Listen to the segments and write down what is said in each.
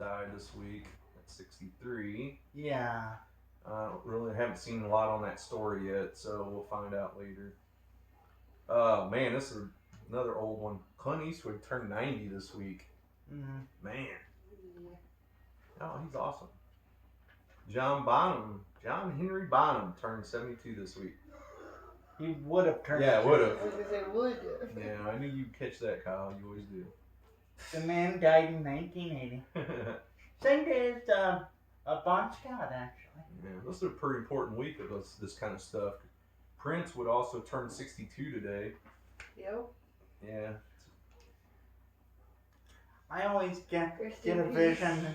died this week at 63. Yeah. I haven't seen a lot on that story yet, so we'll find out later. Man, this is another old one. Clint Eastwood turned 90 this week. Mm-hmm. Man. Oh, he's awesome. John Henry Bonham turned 72 this week. He would have turned. Yeah, would have. Would. Yeah, I knew you'd catch that, Kyle. You always do. The man died in 1980. Same day as Bon Scott, actually. Yeah, this is a pretty important week of this kind of stuff. Prince would also turn 62 today. Yep. Yeah. I always get a vision,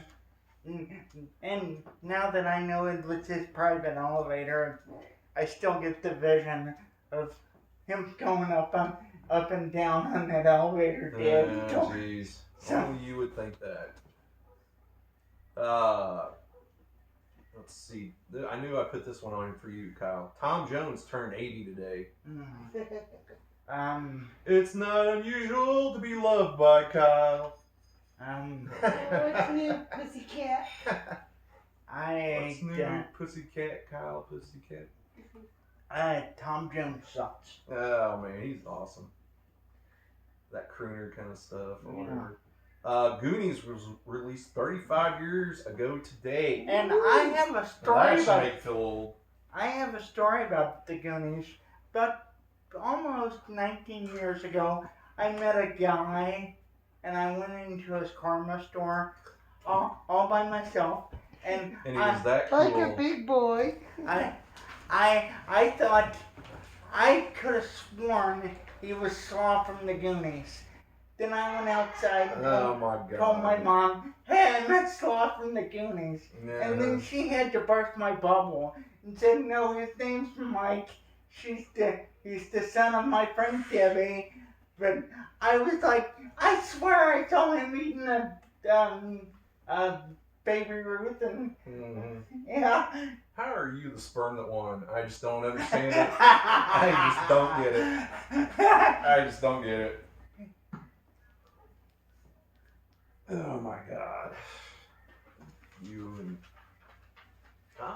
and now that I know it was his private elevator, I still get the vision of him going up and down on that elevator. Jeez. Only you would think that. Let's see. I knew I put this one on for you, Kyle. Tom Jones turned 80 today. It's not unusual to be loved by Kyle. What's new, pussycat? What's new, pussycat, Kyle, pussycat? Tom Jones sucks. Oh man, he's awesome. That crooner kind of stuff or whatever. Goonies was released 35 years ago today. And I have a story about. Make feel old. I have a story about the Goonies. But almost 19 years ago, I met a guy, and I went into his karma store all by myself, and he was that cool. Like a big boy. I thought I could have sworn he was Slaw from the Goonies. Then I went outside and told my mom, "Hey, I met Slaw from the Goonies." Yeah. And then she had to burst my bubble and said, "No, his name's Mike. He's the son of my friend Debbie." But I was like, I swear I saw him eating a Baby Ruth, and yeah. How are you the sperm that won? I just don't understand it. I just don't get it. I just don't get it. Oh my God. You and I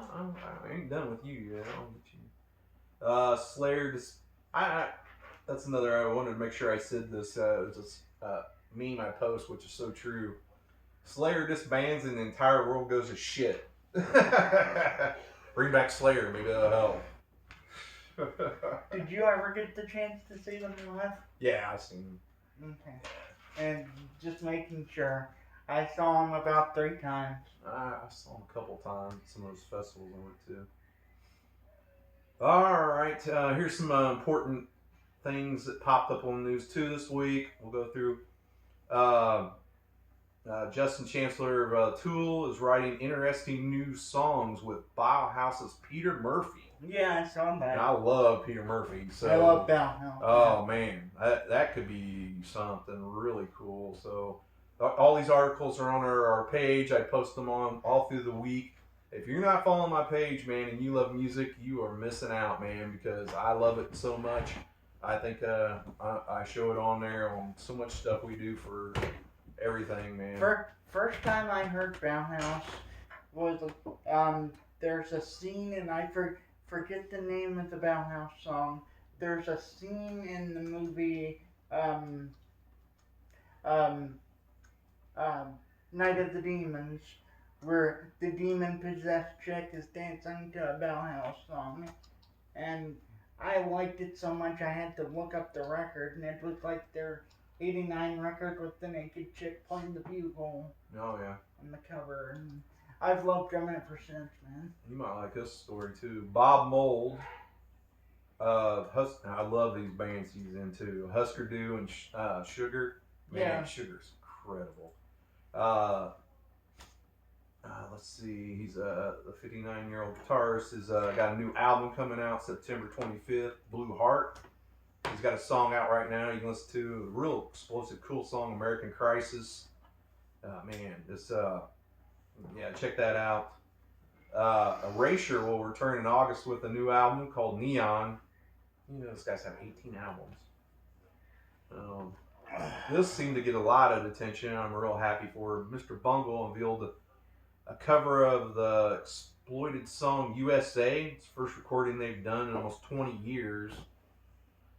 ain't done with you yet. I'll get you. Slayer. That's another. I wanted to make sure I said this. It was this meme I post, which is so true. Slayer disbands and the entire world goes to shit. Bring back Slayer, maybe that'll help. Did you ever get the chance to see them live? Yeah, I've seen them. Okay. And just making sure. I saw them about 3 times. I saw them a couple times at some of those festivals I went to. Alright, here's some important things that popped up on the news too this week. We'll go through. Justin Chancellor of Tool is writing interesting new songs with Bauhaus's Peter Murphy. Yeah, I saw that. And I love Peter Murphy. So I love Bauhaus. Oh man, that could be something really cool. So all these articles are on our page. I post them on all through the week. If you're not following my page, man, and you love music, you are missing out, man, because I love it so much. I think I show it on there on so much stuff we do for everything, man. First time I heard Bauhaus was there's a scene, and I forget the name of the Bauhaus song. There's a scene in the movie Night of the Demons where the demon-possessed chick is dancing to a Bauhaus song, and I liked it so much I had to look up the record, and it was like their 89 record with the naked chick playing the bugle. Oh yeah. On the cover, and I've loved them ever since, man. You might like this story too. Bob Mould. I love these bands he's into. Husker Du and Sugar. Man, Yeah. Sugar's incredible. Let's see. He's the 59-year-old guitarist. Has got a new album coming out September 25th. Blue Heart. He's got a song out right now you can listen to. A real explosive, cool song, American Crisis. Man, this check that out. Erasure will return in August with a new album called Neon. You know, these guys have 18 albums. this seemed to get a lot of attention. I'm real happy for Mr. Bungle unveiled a cover of the exploited song USA. It's the first recording they've done in almost 20 years.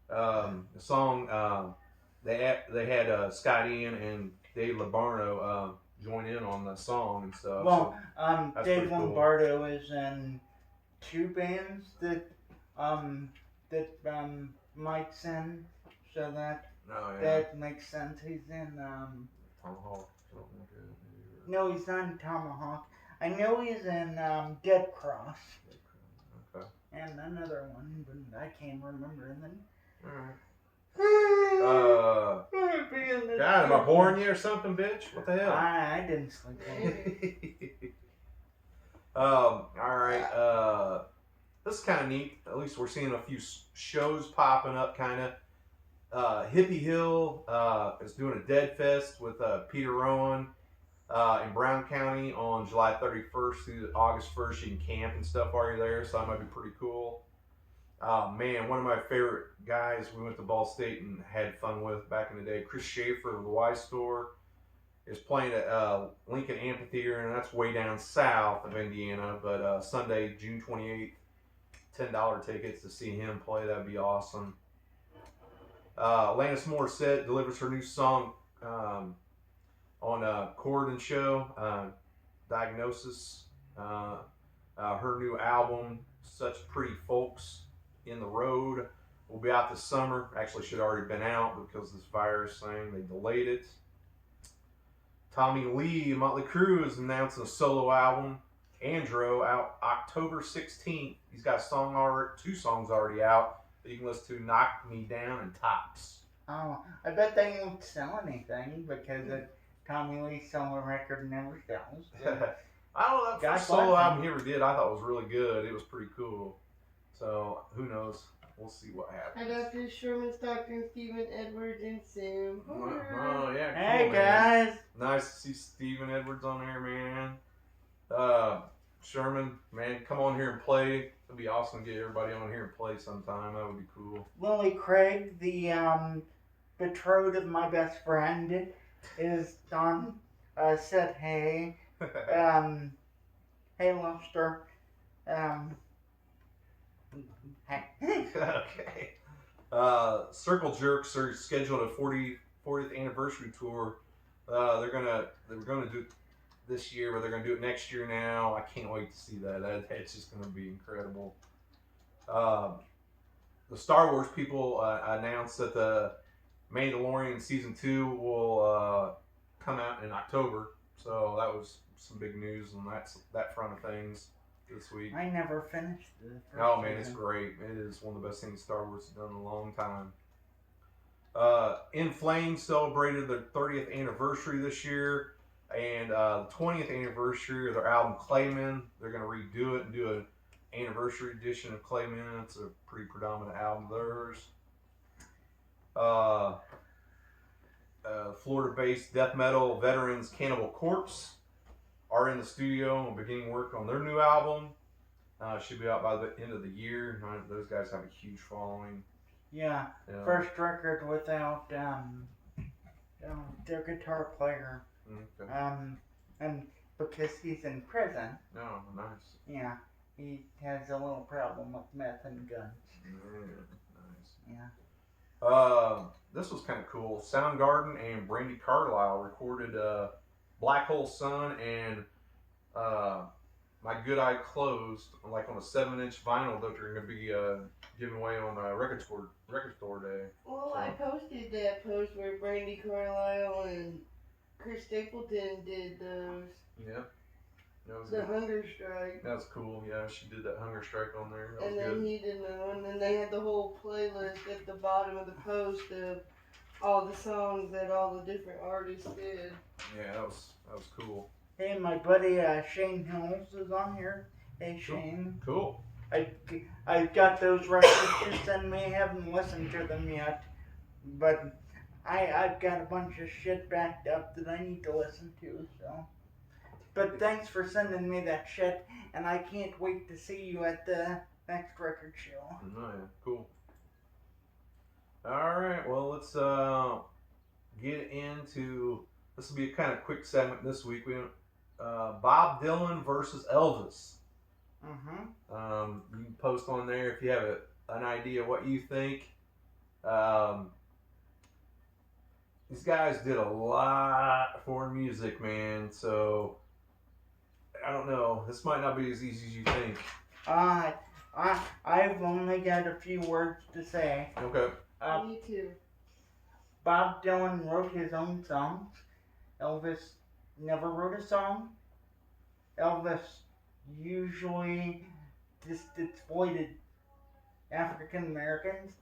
The song they had Scott Ian and Dave Lombardo join in on the song and stuff. Well, that's Dave pretty cool. Lombardo is in 2 bands that Mike's in, so that makes sense. He's in Tomahawk. no, he's not in Tomahawk. I know he's in Dead Cross. Okay. And another one, but I can't remember them. Alright. God, am I boring you or something, bitch? What the hell? I didn't sleep. Alright. This is kind of neat. At least we're seeing a few shows popping up, kind of. Hippie Hill is doing a Dead Fest with Peter Rowan in Brown County on July 31st through August 1st. You can camp and stuff while you're there, so that might be pretty cool. Man, one of my favorite guys we went to Ball State and had fun with back in the day, Chris Schaefer of the Y Store, is playing at Lincoln Amphitheater, and that's way down south of Indiana. But Sunday, June 28th, $10 tickets to see him play. That'd be awesome. Alanis Morissette delivers her new song on Corden Show, Diagnosis. Her new album, Such Pretty Folks in the Road, will be out this summer. Actually, should have already been out because this virus thing, they delayed it. Tommy Lee, Motley Crue, is announcing a solo album, Andro, out October 16th. He's got two songs already out that you can listen to, Knock Me Down and Tops. Oh, I bet they won't sell anything because Tommy Lee's solo record never sells. I don't know, that first solo album he ever did, I thought was really good. It was pretty cool. So, who knows? We'll see what happens. I got this Sherman Stockton, Stephen Edwards, and Sam. Oh, yeah, cool, Hey, man. guys. Nice to see Stephen Edwards on there, man. Sherman, man, come on here and play. It'd be awesome to get everybody on here and play sometime. That would be cool. Lily Craig, the betrothed of my best friend, is on. Said hey. Hey, Lobster. Hey. Okay. Circle Jerks are scheduled a 40th anniversary tour. They're gonna do it this year, but they're gonna do it next year now. I can't wait to see that. It's just gonna be incredible. The Star Wars people announced that the Mandalorian season 2 will come out in October. So that was some big news on that front of things this week. I never finished the first Oh man, season. it's great. It is one of the best things Star Wars has done in a long time. In Flames celebrated their 30th anniversary this year, and the 20th anniversary of their album Clayman. They're going to redo it and do an anniversary edition of Clayman. It's a pretty predominant album of theirs. Florida-based death metal veterans Cannibal Corpse are in the studio and beginning work on their new album. Should be out by the end of the year. Those guys have a huge following. Yeah, first record without their guitar player. Okay. And because he's in prison. Oh, nice. Yeah, he has a little problem with meth and guns. Yeah, nice. Yeah. This was kind of cool. Soundgarden and Brandy Carlisle recorded Black Hole Sun and My Good Eye Closed, like on a 7-inch vinyl that they're going to be giving away on record store day. Well, I posted that post where Brandy Carlisle and Chris Stapleton did those. Yeah. That was The good. hunger strike. That's cool. Yeah, she did that hunger strike on there. That And was then good. he did another one. And they had the whole playlist at the bottom of the post of all the songs that all the different artists did. Yeah, that was cool. Hey, my buddy Shane Hills is on here. Hey, Shane. Cool. I got those records you sent me. Haven't listened to them yet, but I've got a bunch of shit backed up that I need to listen to. So, but thanks for sending me that shit, and I can't wait to see you at the next record show. Oh yeah, cool. All right, well let's get into. This will be a kind of quick segment this week. We Bob Dylan versus Elvis. You can post on there if you have an idea what you think. These guys did a lot for music, man. So I don't know. This might not be as easy as you think. I've only got a few words to say. Okay. Me too. Bob Dylan wrote his own songs. Elvis never wrote a song. Elvis usually just exploited African Americans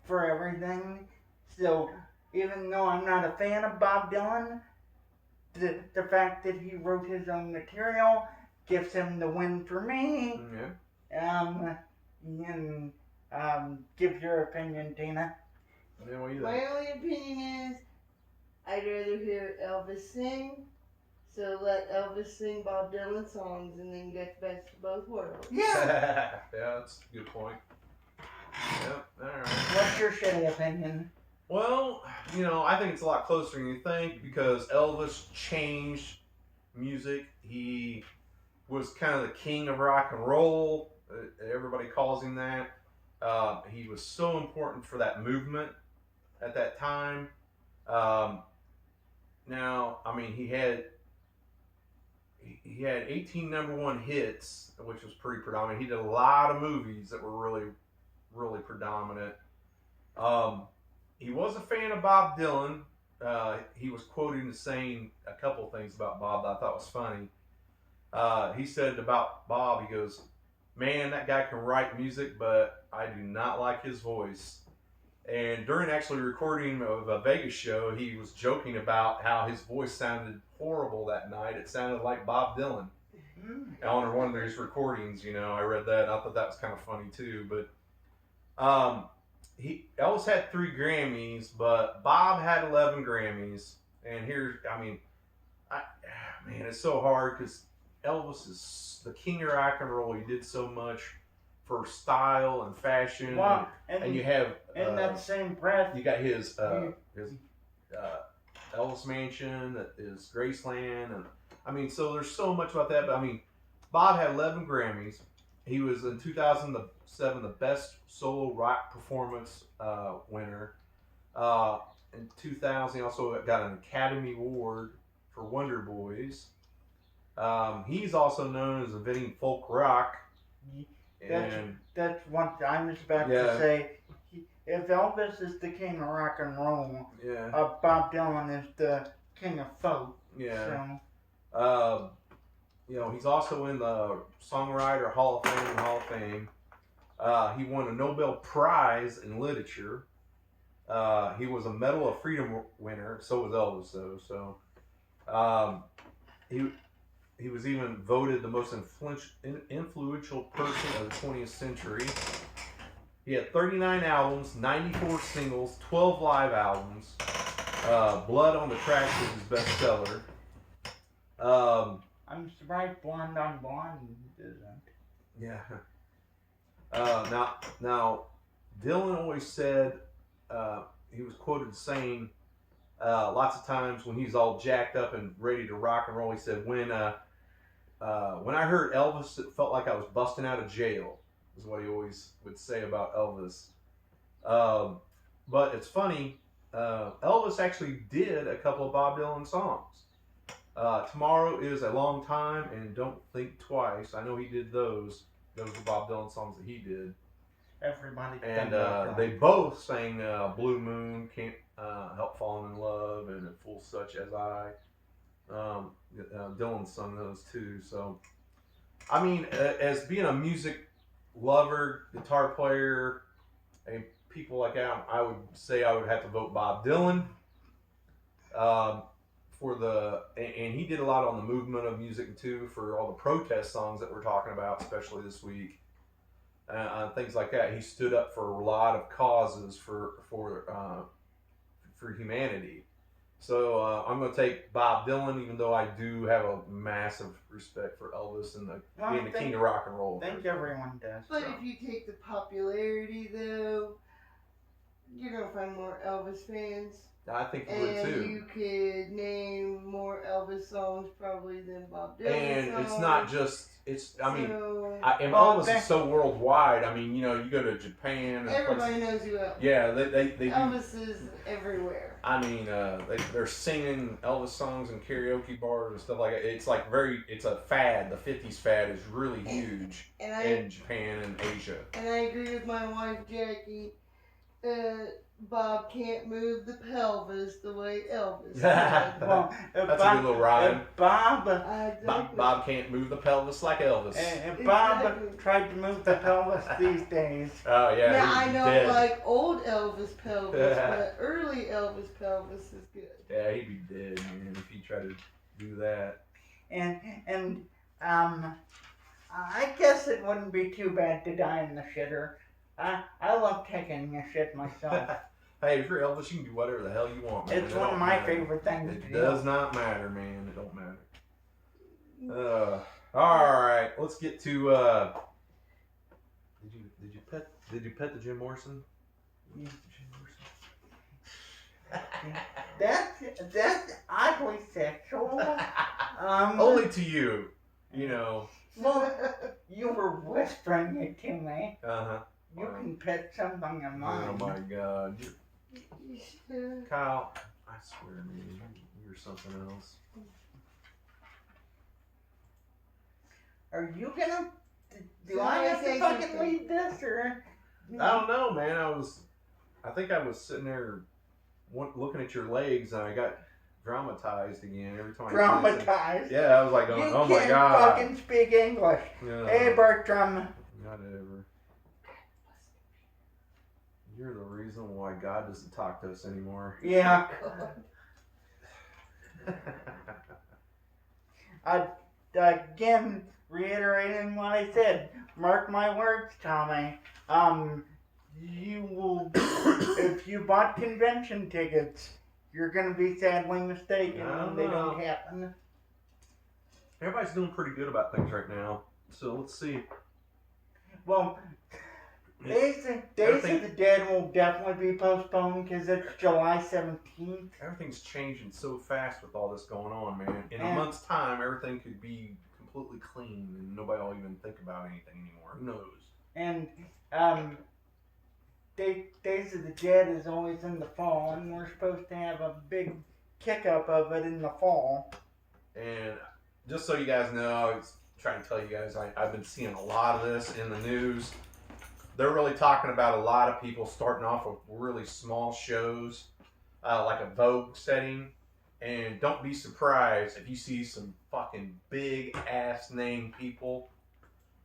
for everything. So even though I'm not a fan of Bob Dylan, the fact that he wrote his own material gives him the win for me. Yeah. Give your opinion, Tina. Yeah, what do you My think? only opinion is I'd rather hear Elvis sing. So let Elvis sing Bob Dylan songs and then get the best of both worlds. Yeah. Yeah, that's a good point. Yep. All right. What's your shitty opinion? Well, I think it's a lot closer than you think because Elvis changed music. He was kind of the king of rock and roll. Everybody calls him that. He was so important for that movement at that time. Now, I mean, he had 18 number one hits, which was pretty predominant. He did a lot of movies that were really, really predominant. He was a fan of Bob Dylan. He was quoted as saying a couple things about Bob that I thought was funny. He said about Bob, he goes, "Man, that guy can write music, but I do not like his voice." And during actually recording of a Vegas show, he was joking about how his voice sounded horrible that night. It sounded like Bob Dylan. On one of these recordings, I read that. And I thought that was kind of funny too. But Elvis had 3 Grammys, but Bob had 11 Grammys. And man, it's so hard because Elvis is the king of rock and roll. He did so much for style and fashion. Well, and you have in that same breath, you got his Elvis Mansion that is Graceland, and so there's so much about that. But Bob had 11 Grammys. He was in 2007 the best solo rock performance winner. In 2000, he also got an Academy Award for Wonder Boys. He's also known as inventing folk rock. That's what I was about to say. If Elvis is the king of rock and roll, Bob Dylan is the king of folk. Yeah. So. He's also in the Songwriter Hall of Fame. He won a Nobel Prize in Literature. He was a Medal of Freedom winner. So was Elvis, though. So, he was even voted the most influential person of the 20th century. He had 39 albums, 94 singles, 12 live albums. Blood on the Tracks was his bestseller. I'm surprised Blonde on Blonde isn't. Yeah. Now, Dylan always said, he was quoted saying, lots of times when he's all jacked up and ready to rock and roll, he said, when I heard Elvis, it felt like I was busting out of jail, is what he always would say about Elvis. But it's funny, Elvis actually did a couple of Bob Dylan songs. Tomorrow Is a Long Time and Don't Think Twice. I know he did those. Those were Bob Dylan songs that he did. Everybody. And they both sang Blue Moon, Can't Help Falling in Love, and Full Such As I. Dylan sung those too. So, as being a music lover, guitar player, and people like that, I would say I would have to vote Bob Dylan. And he did a lot on the movement of music too, for all the protest songs that we're talking about, especially this week, things like that. He stood up for a lot of causes for humanity. So I'm going to take Bob Dylan, even though I do have a massive respect for Elvis and being the king of rock and roll. I think everyone does. But if you take the popularity, though, you're going to find more Elvis fans. I think you would And too. you could name more Elvis songs probably than Bob Dylan And songs. it's not just, I mean, So, and Elvis is so worldwide. I mean, you know, you go to Japan and everybody places, knows who Elvis. yeah, they do. Elvis is everywhere. I mean, they're singing Elvis songs in karaoke bars and stuff like that. It's like it's a fad. The 50s fad is really huge in Japan and Asia. And I agree with my wife, Jackie. Bob can't move the pelvis the way Elvis did. Well, That's a good little rhyme. Bob can't move the pelvis like Elvis. If Bob tried to move the pelvis these days. Oh, yeah. Yeah, I know, dead. like old Elvis pelvis, but early Elvis pelvis is good. Yeah, he'd be dead, man, if he tried to do that. And I guess it wouldn't be too bad to die in the shitter. I love taking a shit myself. Hey, if you're Elvis, you can do whatever the hell you want, man. It's one of my favorite things to do. It does not matter, man. It don't matter. All right, let's get to. Did you pet the Jim Morrison? Yeah. That's oddly sexual. Only to you, you know. Well, you were whispering it to me. Uh-huh. You can pet something of mine. Oh my God. Kyle, I swear, man, you're something else. Are you gonna? Do I have to fucking leave this or? I don't know, man. I think I was sitting there looking at your legs, and I got dramatized again every time. Dramatized? Yeah, I was like, going, oh my God. You can't fucking speak English. Yeah. Hey, Bertram. Not ever. You're the reason why God doesn't talk to us anymore. Yeah. Again, reiterating what I said. Mark my words, Tommy. You will, if you bought convention tickets, you're gonna be sadly mistaken when they don't happen. Everybody's doing pretty good about things right now, so let's see. Well, Days of the Dead will definitely be postponed because it's July 17th. Everything's changing so fast with all this going on, man. In a month's time, everything could be completely clean and nobody will even think about anything anymore. Who knows? And Days of the Dead is always in the fall, and we're supposed to have a big kick-up of it in the fall. And just so you guys know, I was trying to tell you guys, I've been seeing a lot of this in the news. They're really talking about a lot of people starting off with really small shows, like a Vogue setting. And don't be surprised if you see some fucking big-ass name people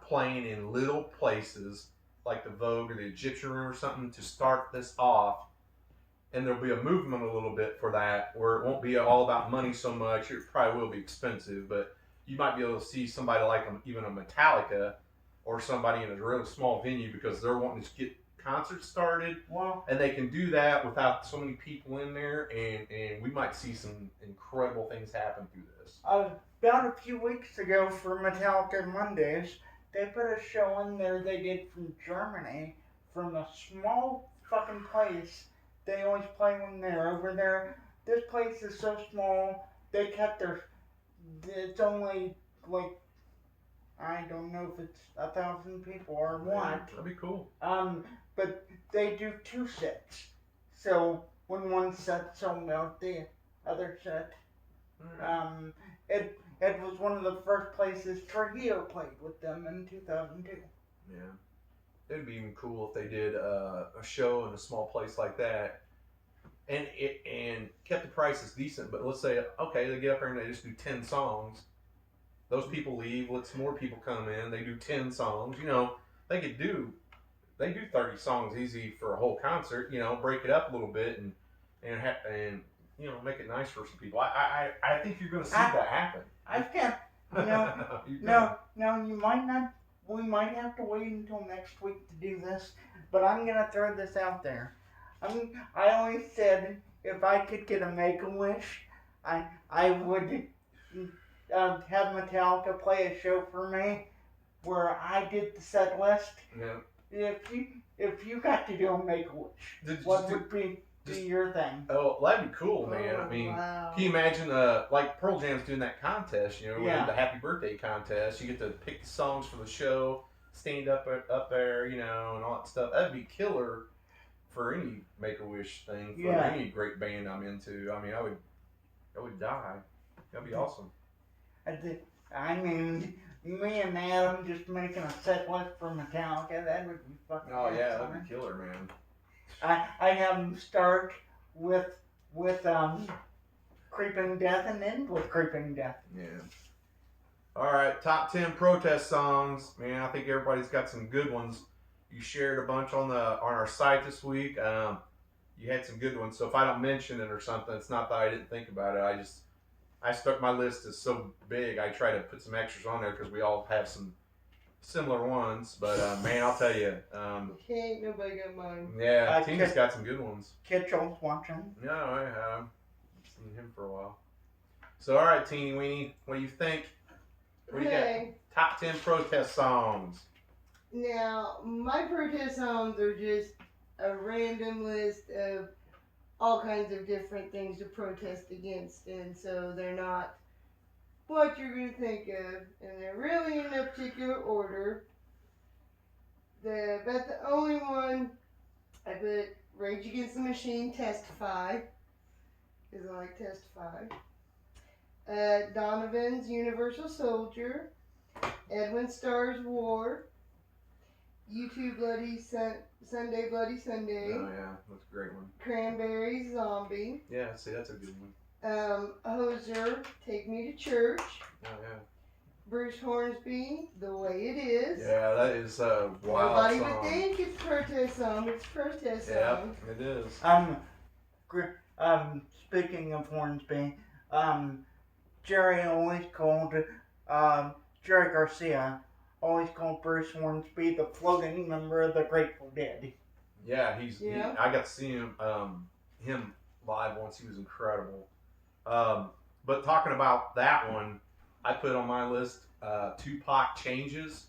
playing in little places like the Vogue or the Egyptian Room or something to start this off. And there'll be a movement a little bit for that where it won't be all about money so much. It probably will be expensive, but you might be able to see somebody like even a Metallica or somebody in a really small venue because they're wanting to get concerts started. Well, and they can do that without so many people in there, and we might see some incredible things happen through this. About a few weeks ago for Metallica Mondays, they put a show in there they did from Germany, from a small fucking place. They always play when they're over there. This place is so small, they kept it's only like, I don't know if it's 1,000 people or what. Yeah, that'd be cool. But they do 2 sets. So when one set's sold out, the other set. It was one of the first places Trujillo played with them in 2002. Yeah. It'd be even cool if they did a show in a small place like that, and kept the prices decent. But let's say, okay, they get up there and they just do 10 songs. Those people leave. Let some more people come in. They do 10 songs. You know, they do 30 songs easy for a whole concert. You know, break it up a little bit and you know, make it nice for some people. I think you're going to see that happen. I can't. No, you might not. We might have to wait until next week to do this, but I'm gonna throw this out there. I always said if I could get a Make-A-Wish, I would have Metallica play a show for me where I did the set list. Yeah. If you got to do a Make-A-Wish, Just- your thing. Oh, that'd be cool, man. Oh, I mean, wow. can you imagine, like Pearl Jam's doing that contest, you know, Yeah. the Happy Birthday contest. You get to pick the songs for the show, stand up there, you know, and all that stuff. That'd be killer for any Make-A-Wish thing, for Yeah. any great band I'm into. I mean, I would die. That'd be awesome. I mean, me and Adam just making a set list for Metallica, that would be fucking Oh yeah, awesome. that'd be killer, man. I have them start with Creeping Death and end with Creeping Death. Yeah. All right, top 10 protest songs. Man, I think everybody's got some good ones. You shared a bunch on our site this week. You had some good ones. So if I don't mention it or something, it's not that I didn't think about it. I stuck my list is so big. I try to put some extras on there because we all have some similar ones. But man, I'll tell you. Ain't nobody got mine. Yeah, Tina's got some good ones. Kitchell's watching. No, I haven't seen him for a while. So all right, Teeny Weenie, what do you think? What do you got? Okay. Top 10 protest songs. Now, my protest songs are just a random list of all kinds of different things to protest against, and so they're not what you're going to think of, and they're really in no particular order. But the only one I put Rage Against the Machine, Testify, because I like Testify. Donovan's Universal Soldier, Edwin Starr's War, U2 Sunday Bloody Sunday, Oh yeah, that's a great one. Cranberries Zombie, Yeah, see, that's a good one. Hoser Take Me to Church, Oh yeah. Bruce Hornsby The Way It Is. Yeah, that is a wild Nobody song. would think it's protest song. It's protest Yeah, song. it is. Speaking of Hornsby, Jerry always called Jerry Garcia always called Bruce Hornsby the floating member of the Grateful Dead. Yeah, Yeah. I got to see him live once. He was incredible. But talking about that one, I put on my list Tupac Changes.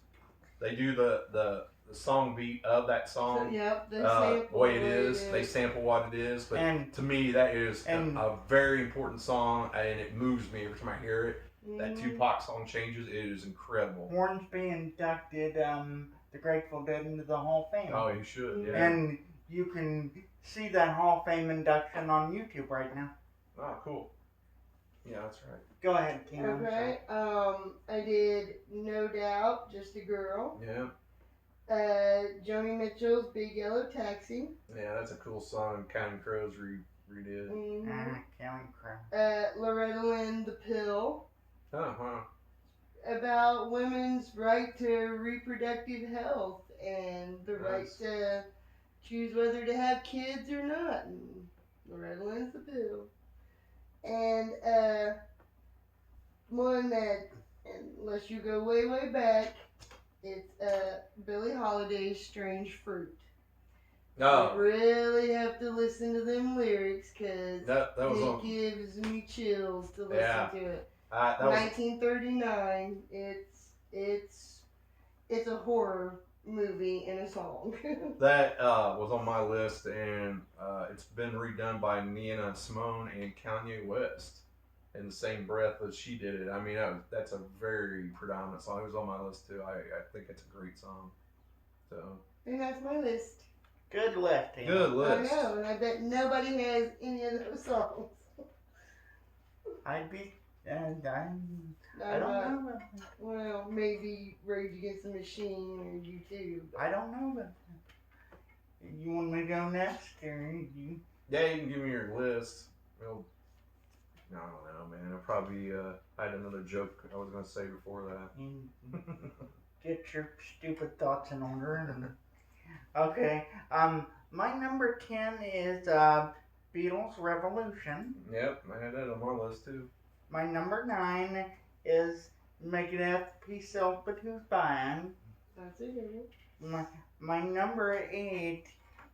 They do the song beat of that song. So, yep, they sample Way It Is. They sample what it is. But And- to me, that is and- a very important song, and it moves me every time I hear it. That Mhm. Tupac song Changes. It is incredible. Hornsby inducted the Grateful Dead into the Hall of Fame. Oh, you should. Yeah. And you can see that Hall of Fame induction on YouTube right now. Oh, cool. Yeah, that's right. Go ahead, Tina. I'm sorry. Okay. I did No Doubt, Just a Girl. Yeah. Joni Mitchell's Big Yellow Taxi. Yeah, that's a cool song. Counting Crows redid. Mhm. Counting Crow. Loretta Lynn, The Pill. Uh-huh. About women's right to reproductive health and the right Nice. to choose whether to have kids or not. And Loretta Lynn's The Pill. And one that, unless you go way, way back, it's Billie Holiday's Strange Fruit. No, You really have to listen to them lyrics because that was it on. gives me chills to listen Yeah. to it. That was 1939. It's a horror movie and a song. that was on my list, and it's been redone by Nina Simone and Kanye West in the same breath as she did it. I mean, that's a very predominant song. It was on my list too. I think it's a great song. So And that's my list. Good list, Tina. good list. I know, and I bet nobody has any of those songs. I'd be. And I I'm don't not- know. Well, maybe Rage Against the Machine or U2. I don't know about that. You want me to go next, or you? Yeah, you can give me your list. Well, I don't know, man. I'll probably I had another joke I was gonna say before that. you get your stupid thoughts in order. And, okay. My number 10 is Beatles Revolution. Yep, I had that on my list too. My number 9 is Megadeth Peace Self But Who's Buying. That's it. My number 8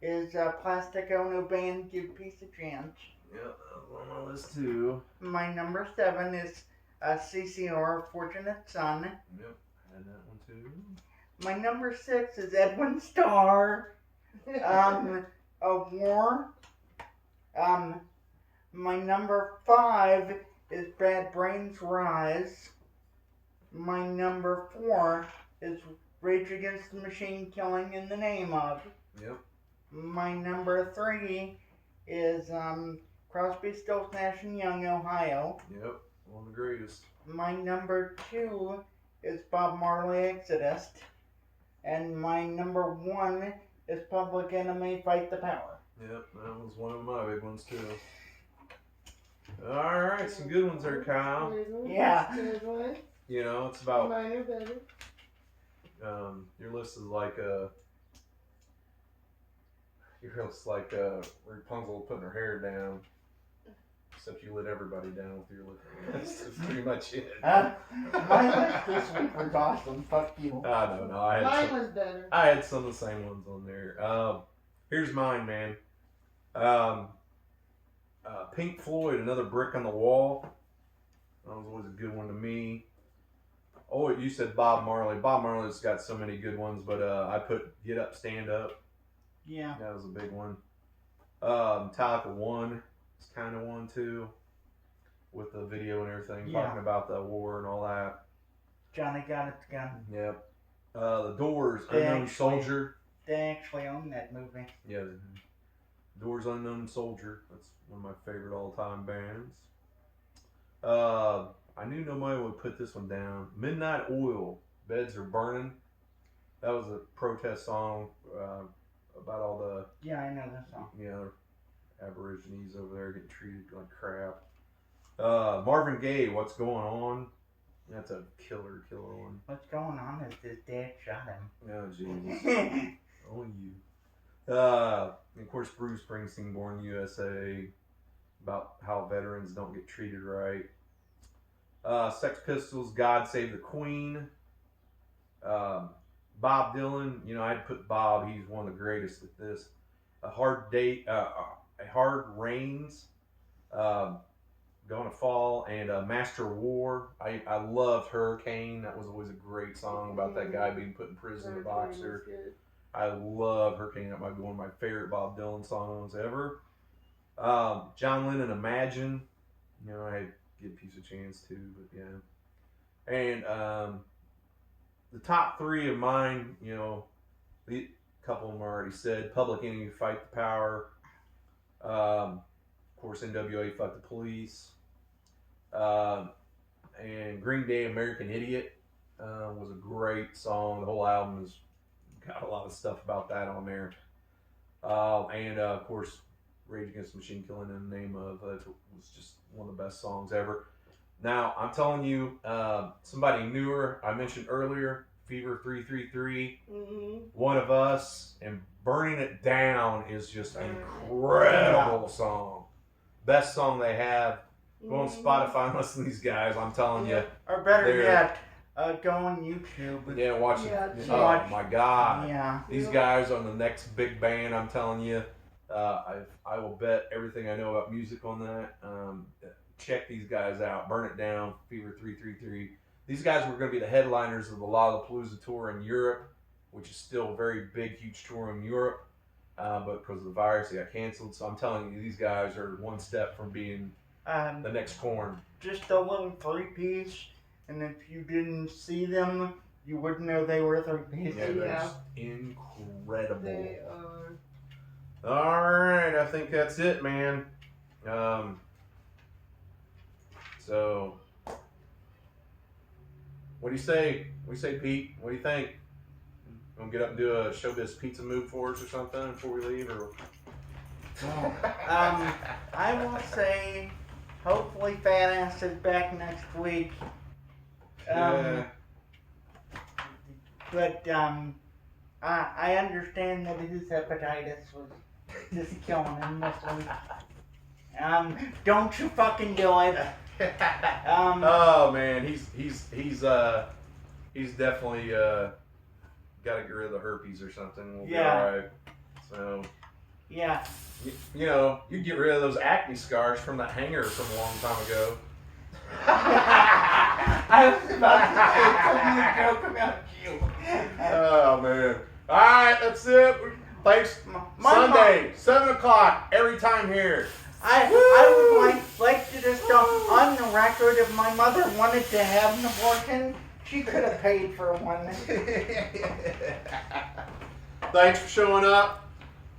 is Plastic Ono Band Give Peace a Chance. Yep, that was on my list too. My number 7 is CCR Fortunate Son. Yep, I had that one too. My number 6 is Edwin Starr. A War. My number 5 is Bad Brains Rise. My number 4 is Rage Against the Machine, Killing in the Name of. Yep. My number 3 is Crosby, Stills, Nash and Young, Ohio. Yep. One of the greatest. My number 2 is Bob Marley, Exodus. And my number 1 is Public Enemy, Fight the Power. Yep, that was one of my big ones too. All right, some good ones there, Kyle. Yeah. Good one. You know, it's about Mine are better. your list is like Rapunzel putting her hair down, except you lit everybody down with your list. That's pretty much it. My list this week was awesome. Fuck you. I don't know. Mine was better. I had some of the same ones on there. Here's mine, man. Pink Floyd, Another Brick on the Wall. That was always a good one to me. Oh, you said Bob Marley. Bob Marley's got so many good ones, but I put Get Up, Stand Up. Yeah. That was a big one. Metallica 1 is kind of one too, with the video and everything, talking about the war and all that. Johnny Got It Gun. Yep. The Doors, They Unknown actually- Soldier. They actually own that movie. Yeah. Doors, Unknown Soldier. That's one of my favorite all-time bands. I knew nobody would put this one down. Midnight Oil, Beds Are Burning. That was a protest song about all the Yeah, I know that song. Aborigines over there getting treated like crap. Marvin Gaye, What's Going On? That's a killer one. What's going on is his dad shot him. Oh, Jesus. Only you. And of course, Bruce Springsteen, Born USA, about how veterans don't get treated right. Sex Pistols, God Save the Queen. Bob Dylan, I'd put Bob, he's one of the greatest at this. A Hard Rains, Gonna Fall, and Master War. I loved Hurricane. That was always a great song about that guy being put in prison, the boxer. I love Hurricane. That might be one of my favorite Bob Dylan songs ever. John Lennon, Imagine. I give Piece of Chance too, but yeah. And the top 3 of mine, a couple of them I already said. Public Enemy, Fight the Power. Of course, NWA, Fuck the Police. And Green Day, American Idiot was a great song. The whole album has got a lot of stuff about that on there. And of course, Rage Against the Machine, Killing in the Name of, was just one of the best songs ever. Now, I'm telling you, somebody newer, I mentioned earlier, Fever 333, One of Us, and Burning It Down is just an incredible song. Best song they have. Go on Spotify and listen to these guys, I'm telling you. Or better yet, go on YouTube. Yeah, watch it. Yeah, Oh my God. Yeah. These guys are the next big band, I'm telling you. I will bet everything I know about music on that. Check these guys out. Burn It Down, Fever 333. These guys were going to be the headliners of the Lollapalooza tour in Europe, which is still a very big, huge tour in Europe. But because of the virus, they got canceled. So I'm telling you, these guys are one step from being the next Korn. Just a little 3-piece, and if you didn't see them, you wouldn't know they were 3-piece. Yeah, they're just incredible. They are. All right, I think that's it, man. So, what do you say? What do you say, Pete? What do you think? Gonna get up and do a showbiz pizza move for us or something before we leave, or? I will say, hopefully, Fat Ass is back next week. Yeah. But I understand that his hepatitis was just killing him this week. Don't you fucking do it. Oh man, he's definitely got to get rid of the herpes or something. We'll be all right. So yeah, you get rid of those acne scars from that hanger from a long time ago. I was about to say totally joke about you. Oh man! All right, that's it. Thanks. My Sunday, 7 o'clock every time here. I would like to just go on the record. If my mother wanted to have an abortion, she could have paid for one. Thanks for showing up.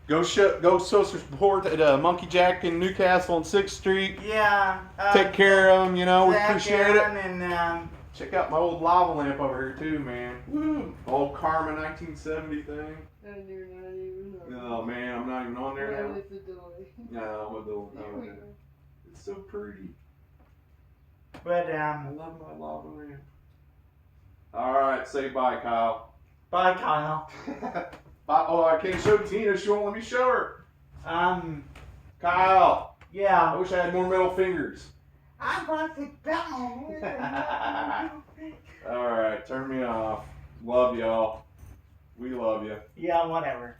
Go show some support at Monkey Jack in Newcastle on 6th Street. Yeah. Take care of them, you know, we Zach appreciate it. Aaron and Check out my old lava lamp over here too, man. Woo! Old Karma 1970 thing. And you're not even on. Oh man, I'm not even on there Well, now. it's a delay. No, I'm a little. Here Oh, we yeah. go. It's so pretty. but I love my lava lamp. All right, say bye, Kyle. bye, Kyle. Bye. Oh, I can't show Tina. She won't let me show her. Kyle. I Yeah. wish I had more middle fingers. I want to go. All right, turn me off. Love y'all. We love you. Yeah, whatever.